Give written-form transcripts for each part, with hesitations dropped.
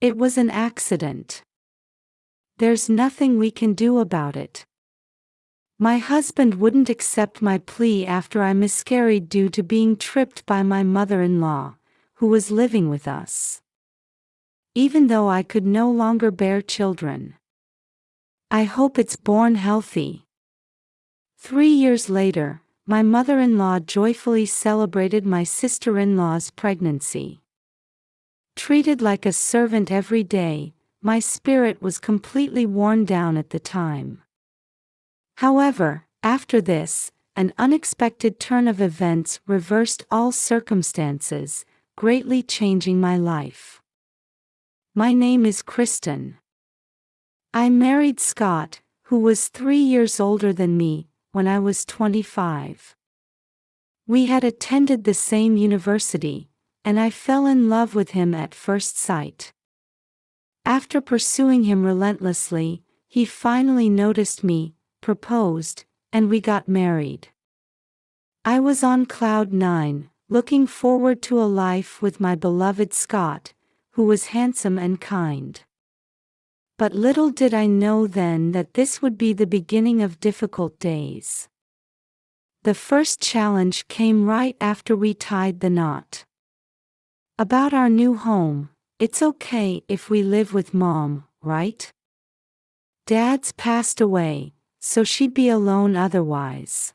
It was an accident. There's nothing we can do about it. My husband wouldn't accept my plea after I miscarried due to being tripped by my mother-in-law, who was living with us. Even though I could no longer bear children. I hope it's born healthy. 3 years later, my mother-in-law joyfully celebrated my sister-in-law's pregnancy. Treated like a servant every day, my spirit was completely worn down at the time. However, after this, an unexpected turn of events reversed all circumstances, greatly changing my life. My name is Kristen. I married Scott, who was 3 years older than me, when I was 25. We had attended the same university, and I fell in love with him at first sight. After pursuing him relentlessly, he finally noticed me, proposed, and we got married. I was on cloud 9, looking forward to a life with my beloved Scott, who was handsome and kind. But little did I know then that this would be the beginning of difficult days. The first challenge came right after we tied the knot. About our new home, it's okay if we live with Mom, right? Dad's passed away, so she'd be alone otherwise.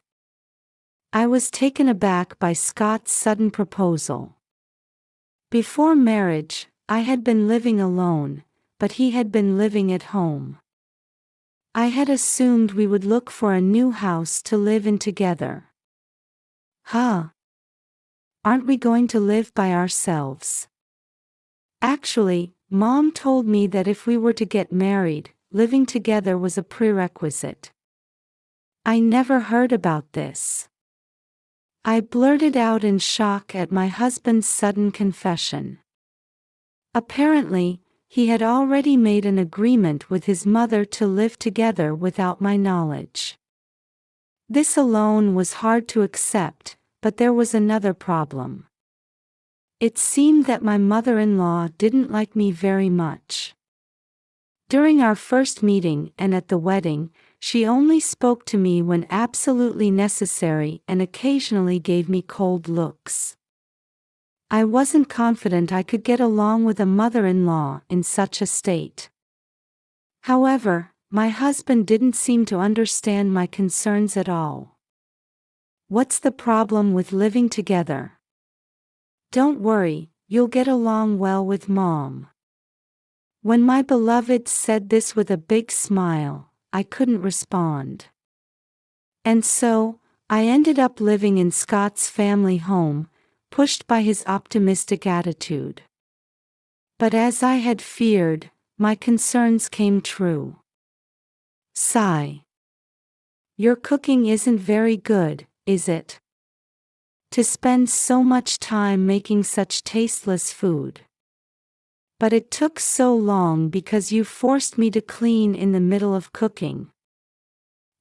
I was taken aback by Scott's sudden proposal. Before marriage, I had been living alone, but he had been living at home. I had assumed we would look for a new house to live in together. Huh? Aren't we going to live by ourselves? Actually, Mom told me that if we were to get married, living together was a prerequisite. I never heard about this. I blurted out in shock at my husband's sudden confession. Apparently, he had already made an agreement with his mother to live together without my knowledge. This alone was hard to accept, but there was another problem. It seemed that my mother-in-law didn't like me very much. During our first meeting and at the wedding, she only spoke to me when absolutely necessary and occasionally gave me cold looks. I wasn't confident I could get along with a mother-in-law in such a state. However, my husband didn't seem to understand my concerns at all. What's the problem with living together? Don't worry, you'll get along well with Mom. When my beloved said this with a big smile, I couldn't respond. And so, I ended up living in Scott's family home, pushed by his optimistic attitude. But as I had feared, my concerns came true. Sigh. Your cooking isn't very good, is it? To spend so much time making such tasteless food. But it took so long because you forced me to clean in the middle of cooking.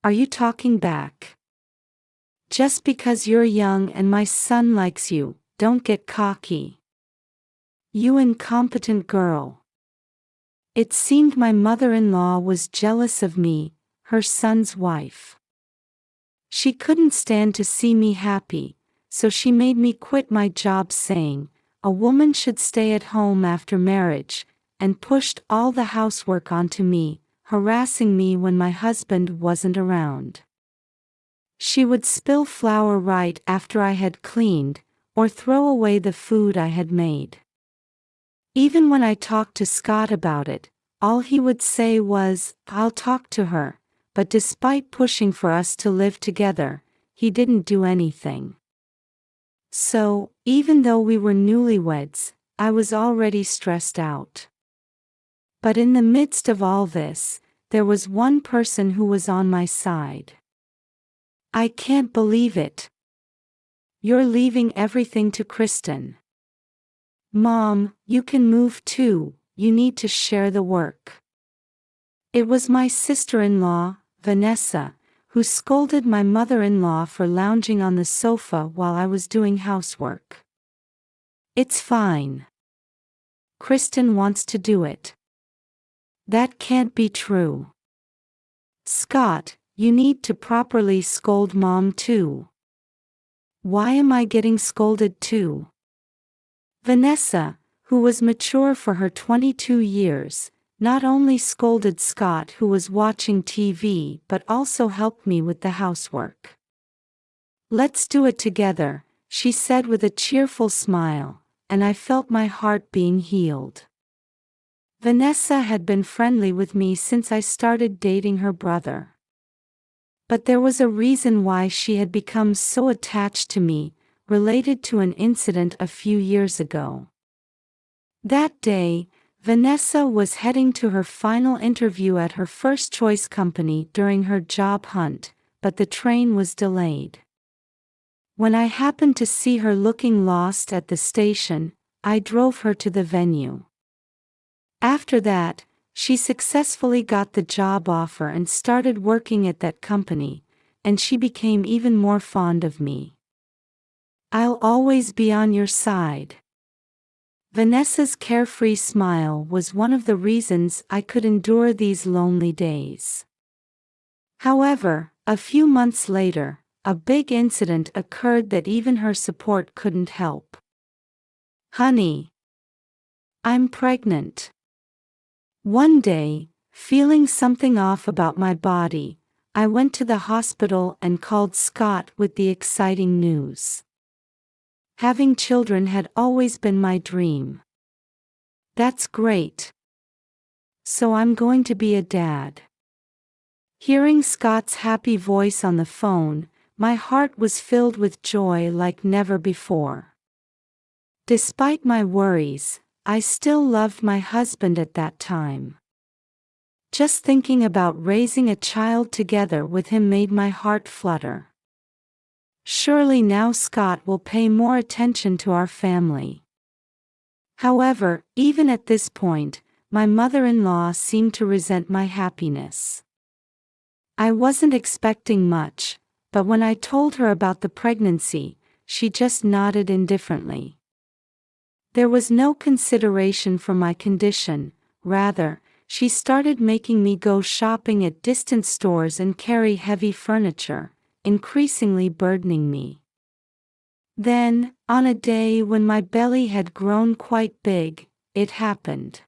Are you talking back? Just because you're young and my son likes you, don't get cocky. You incompetent girl. It seemed my mother-in-law was jealous of me, her son's wife. She couldn't stand to see me happy, so she made me quit my job saying, a woman should stay at home after marriage, and pushed all the housework onto me, harassing me when my husband wasn't around. She would spill flour right after I had cleaned, or throw away the food I had made. Even when I talked to Scott about it, all he would say was, I'll talk to her, but despite pushing for us to live together, he didn't do anything. So, even though we were newlyweds, I was already stressed out. But in the midst of all this, there was one person who was on my side. I can't believe it. You're leaving everything to Kristen. Mom, you can move too, you need to share the work. It was my sister-in-law, Vanessa, who scolded my mother-in-law for lounging on the sofa while I was doing housework. It's fine. Kristen wants to do it. That can't be true. Scott, you need to properly scold Mom too. Why am I getting scolded too? Vanessa, who was mature for her 22 years, not only scolded Scott, who was watching TV, but also helped me with the housework. Let's do it together, she said with a cheerful smile, and I felt my heart being healed. Vanessa had been friendly with me since I started dating her brother. But there was a reason why she had become so attached to me, related to an incident a few years ago. That day, Vanessa was heading to her final interview at her first choice company during her job hunt, but the train was delayed. When I happened to see her looking lost at the station, I drove her to the venue. After that, she successfully got the job offer and started working at that company, and she became even more fond of me. I'll always be on your side. Vanessa's carefree smile was one of the reasons I could endure these lonely days. However, a few months later, a big incident occurred that even her support couldn't help. Honey, I'm pregnant. One day, feeling something off about my body, I went to the hospital and called Scott with the exciting news. Having children had always been my dream. That's great. So I'm going to be a dad. Hearing Scott's happy voice on the phone, my heart was filled with joy like never before. Despite my worries, I still loved my husband at that time. Just thinking about raising a child together with him made my heart flutter. Surely now Scott will pay more attention to our family. However, even at this point, my mother-in-law seemed to resent my happiness. I wasn't expecting much, but when I told her about the pregnancy, she just nodded indifferently. There was no consideration for my condition, rather, she started making me go shopping at distant stores and carry heavy furniture, increasingly burdening me. Then, on a day when my belly had grown quite big, it happened.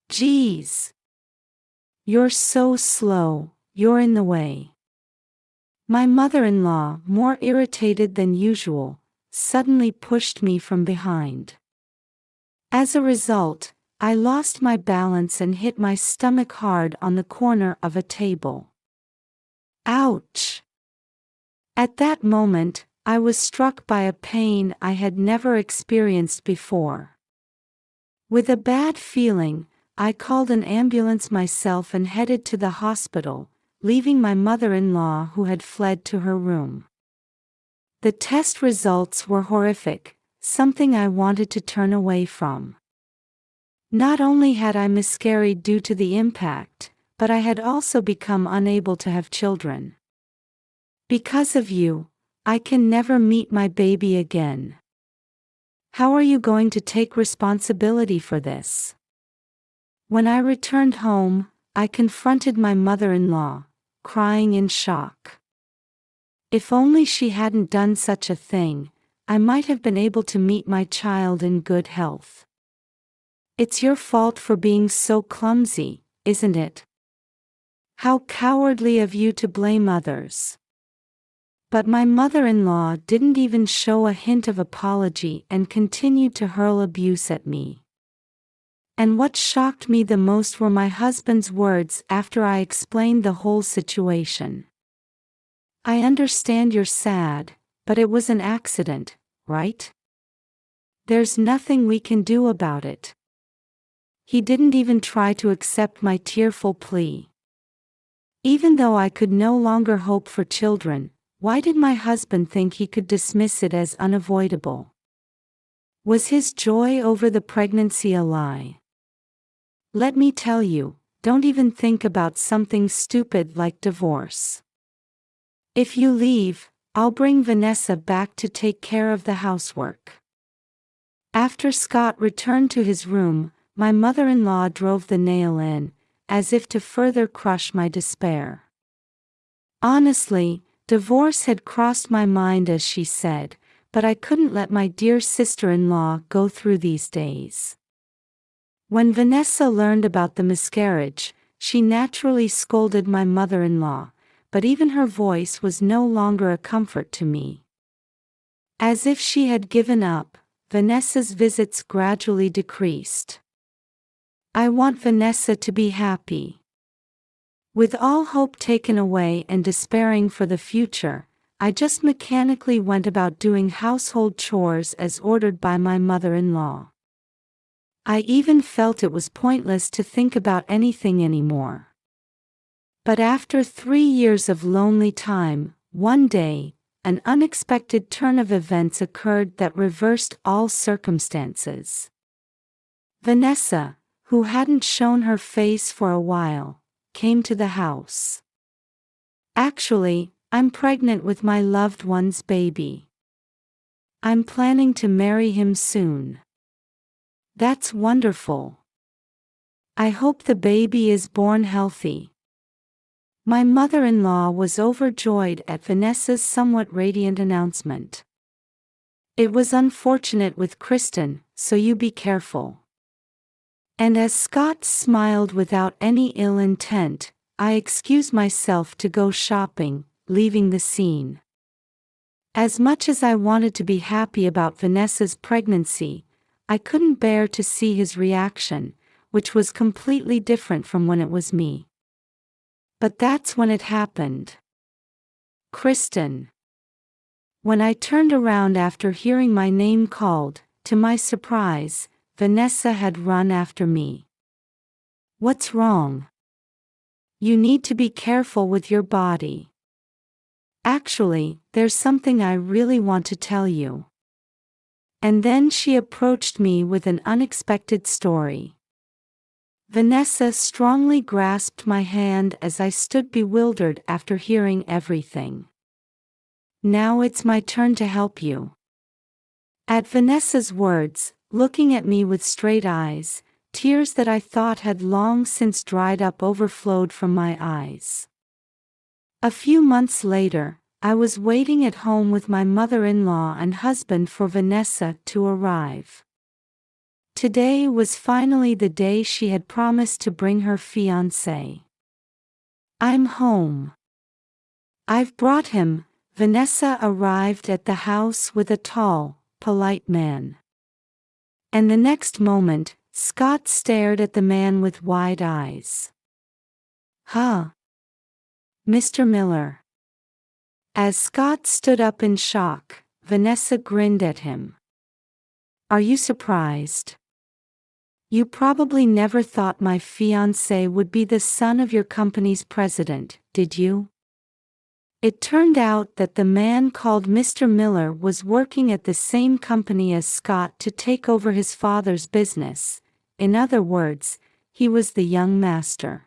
Geez! You're so slow, you're in the way. My mother-in-law, more irritated than usual, suddenly pushed me from behind. As a result, I lost my balance and hit my stomach hard on the corner of a table. Ouch! At that moment, I was struck by a pain I had never experienced before. With a bad feeling, I called an ambulance myself and headed to the hospital, leaving my mother-in-law who had fled to her room. The test results were horrific, something I wanted to turn away from. Not only had I miscarried due to the impact, but I had also become unable to have children. Because of you, I can never meet my baby again. How are you going to take responsibility for this? When I returned home, I confronted my mother-in-law, crying in shock. If only she hadn't done such a thing, I might have been able to meet my child in good health. It's your fault for being so clumsy, isn't it? How cowardly of you to blame others. But my mother-in-law didn't even show a hint of apology and continued to hurl abuse at me. And what shocked me the most were my husband's words after I explained the whole situation. I understand you're sad, but it was an accident, right? There's nothing we can do about it. He didn't even try to accept my tearful plea. Even though I could no longer hope for children, why did my husband think he could dismiss it as unavoidable? Was his joy over the pregnancy a lie? Let me tell you, don't even think about something stupid like divorce. If you leave, I'll bring Vanessa back to take care of the housework. After Scott returned to his room, my mother-in-law drove the nail in, as if to further crush my despair. Honestly, divorce had crossed my mind, as she said, but I couldn't let my dear sister-in-law go through these days. When Vanessa learned about the miscarriage, she naturally scolded my mother-in-law, but even her voice was no longer a comfort to me. As if she had given up, Vanessa's visits gradually decreased. I want Vanessa to be happy. With all hope taken away and despairing for the future, I just mechanically went about doing household chores as ordered by my mother-in-law. I even felt it was pointless to think about anything anymore. But after 3 years of lonely time, one day, an unexpected turn of events occurred that reversed all circumstances. Vanessa, who hadn't shown her face for a while, came to the house. Actually, I'm pregnant with my loved one's baby. I'm planning to marry him soon. That's wonderful. I hope the baby is born healthy. My mother-in-law was overjoyed at Vanessa's somewhat radiant announcement. It was unfortunate with Kristen, so you be careful. And as Scott smiled without any ill intent, I excused myself to go shopping, leaving the scene. As much as I wanted to be happy about Vanessa's pregnancy, I couldn't bear to see his reaction, which was completely different from when it was me. But that's when it happened. Kristen. When I turned around after hearing my name called, to my surprise, Vanessa had run after me. What's wrong? You need to be careful with your body. Actually, there's something I really want to tell you. And then she approached me with an unexpected story. Vanessa strongly grasped my hand as I stood bewildered after hearing everything. Now it's my turn to help you. At Vanessa's words, looking at me with straight eyes, tears that I thought had long since dried up overflowed from my eyes. A few months later, I was waiting at home with my mother-in-law and husband for Vanessa to arrive. Today was finally the day she had promised to bring her fiancé. I'm home. I've brought him. Vanessa arrived at the house with a tall, polite man. And the next moment, Scott stared at the man with wide eyes. Huh? Mr. Miller. As Scott stood up in shock, Vanessa grinned at him. Are you surprised? You probably never thought my fiancé would be the son of your company's president, did you? It turned out that the man called Mr. Miller was working at the same company as Scott to take over his father's business. In other words, he was the young master.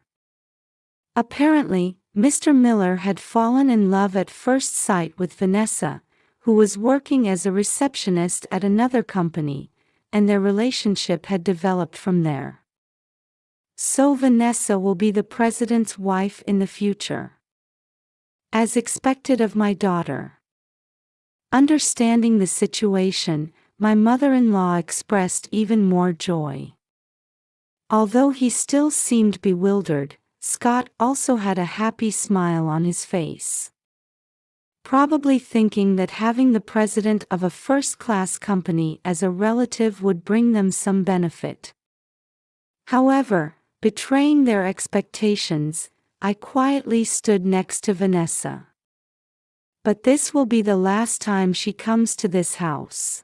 Apparently, Mr. Miller had fallen in love at first sight with Vanessa, who was working as a receptionist at another company, and their relationship had developed from there. So Vanessa will be the president's wife in the future. As expected of my daughter. Understanding the situation, my mother-in-law expressed even more joy. Although he still seemed bewildered, Scott also had a happy smile on his face. Probably thinking that having the president of a first-class company as a relative would bring them some benefit. However, betraying their expectations, I quietly stood next to Vanessa. But this will be the last time she comes to this house.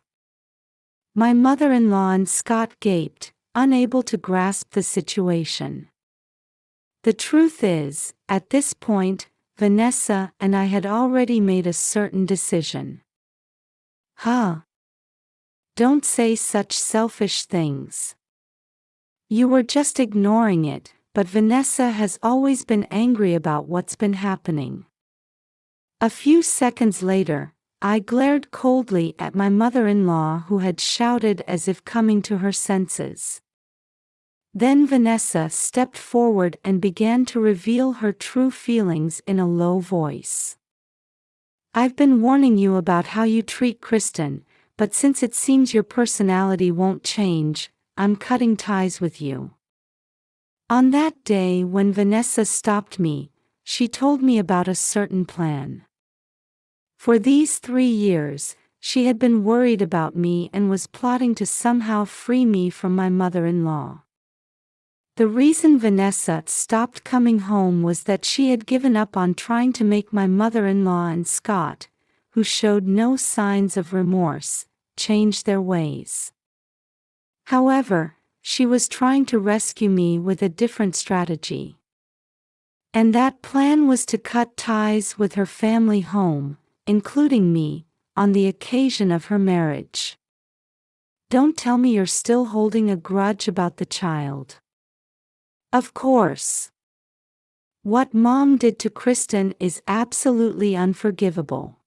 My mother-in-law and Scott gaped, unable to grasp the situation. The truth is, at this point, Vanessa and I had already made a certain decision. Huh? Don't say such selfish things. You were just ignoring it, but Vanessa has always been angry about what's been happening. A few seconds later, I glared coldly at my mother-in-law, who had shouted as if coming to her senses. Then Vanessa stepped forward and began to reveal her true feelings in a low voice. "I've been warning you about how you treat Kristen, but since it seems your personality won't change, I'm cutting ties with you." On that day when Vanessa stopped me, she told me about a certain plan. For these 3 years, she had been worried about me and was plotting to somehow free me from my mother-in-law. The reason Vanessa stopped coming home was that she had given up on trying to make my mother-in-law and Scott, who showed no signs of remorse, change their ways. However, she was trying to rescue me with a different strategy. And that plan was to cut ties with her family home, including me, on the occasion of her marriage. Don't tell me you're still holding a grudge about the child. Of course. What Mom did to Kristen is absolutely unforgivable.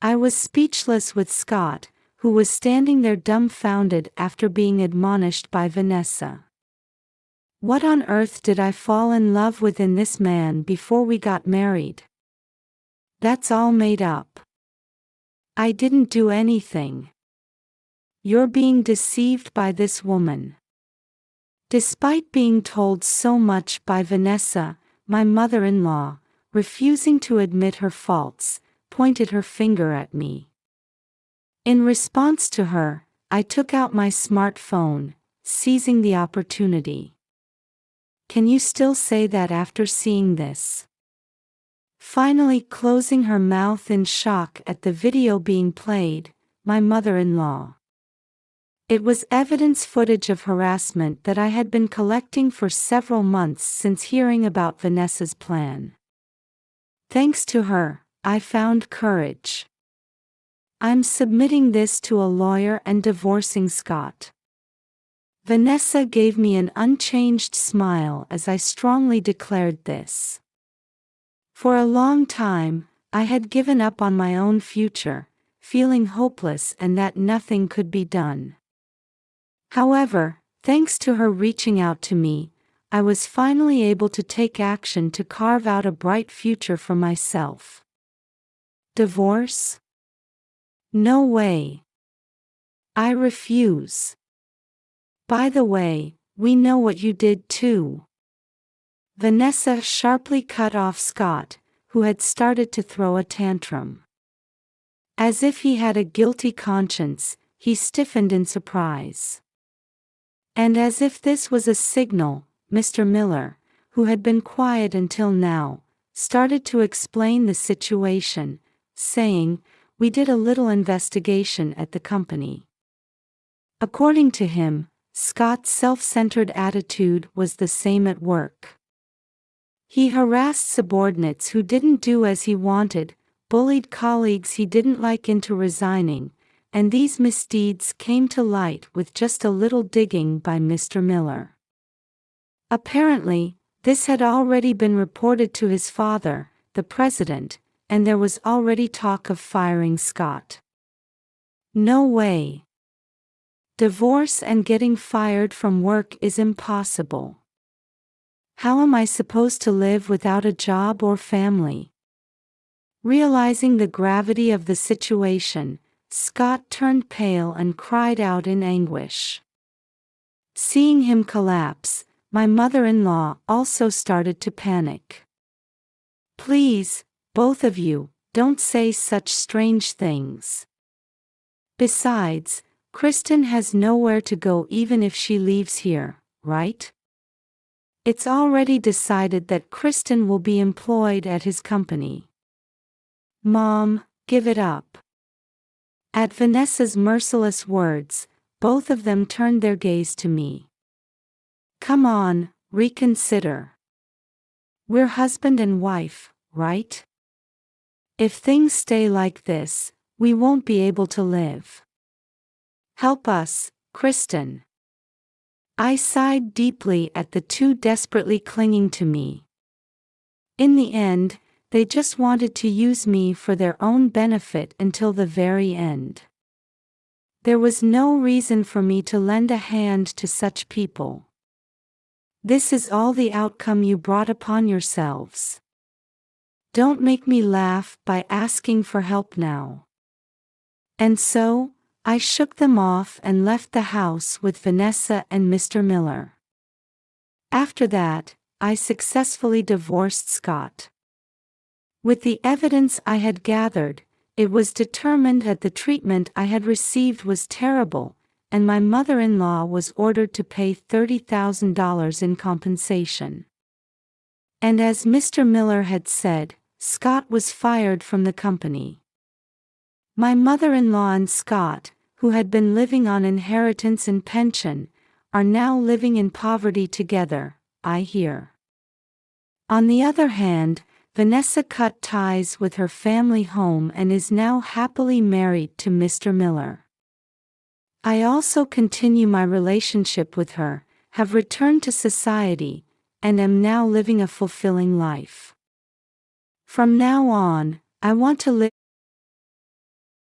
I was speechless with Scott, who was standing there dumbfounded after being admonished by Vanessa. What on earth did I fall in love with in this man before we got married? That's all made up. I didn't do anything. You're being deceived by this woman. Despite being told so much by Vanessa, my mother-in-law, refusing to admit her faults, pointed her finger at me. In response to her, I took out my smartphone, seizing the opportunity. Can you still say that after seeing this? Finally closing her mouth in shock at the video being played, my mother-in-law. It was evidence footage of harassment that I had been collecting for several months since hearing about Vanessa's plan. Thanks to her, I found courage. I'm submitting this to a lawyer and divorcing Scott. Vanessa gave me an unchanged smile as I strongly declared this. For a long time, I had given up on my own future, feeling hopeless and that nothing could be done. However, thanks to her reaching out to me, I was finally able to take action to carve out a bright future for myself. Divorce? No way. I refuse. By the way, we know what you did too. Vanessa sharply cut off Scott, who had started to throw a tantrum. As if he had a guilty conscience, he stiffened in surprise. And as if this was a signal, Mr. Miller, who had been quiet until now, started to explain the situation, saying, "We did a little investigation at the company." According to him, Scott's self-centered attitude was the same at work. He harassed subordinates who didn't do as he wanted, bullied colleagues he didn't like into resigning, and these misdeeds came to light with just a little digging by Mr. Miller. Apparently, this had already been reported to his father, the president, and there was already talk of firing Scott. No way. Divorce and getting fired from work is impossible. How am I supposed to live without a job or family? Realizing the gravity of the situation, Scott turned pale and cried out in anguish. Seeing him collapse, my mother-in-law also started to panic. "Please, both of you, don't say such strange things. Besides, Kristen has nowhere to go even if she leaves here, right? It's already decided that Kristen will be employed at his company. Mom, give it up." At Vanessa's merciless words, both of them turned their gaze to me. "Come on, reconsider. We're husband and wife, right? If things stay like this, we won't be able to live. Help us, Kristen." I sighed deeply at the two desperately clinging to me. In the end, They just wanted to use me for their own benefit until the very end. There was no reason for me to lend a hand to such people. This is all the outcome you brought upon yourselves. Don't make me laugh by asking for help now." And so, I shook them off and left the house with Vanessa and Mr. Miller. After that, I successfully divorced Scott. With the evidence I had gathered, it was determined that the treatment I had received was terrible, and my mother-in-law was ordered to pay $30,000 in compensation. And as Mr. Miller had said, Scott was fired from the company. My mother-in-law and Scott, who had been living on inheritance and pension, are now living in poverty together, I hear. On the other hand, Vanessa cut ties with her family home and is now happily married to Mr. Miller. I also continue my relationship with her, have returned to society, and am now living a fulfilling life. From now on, I want to live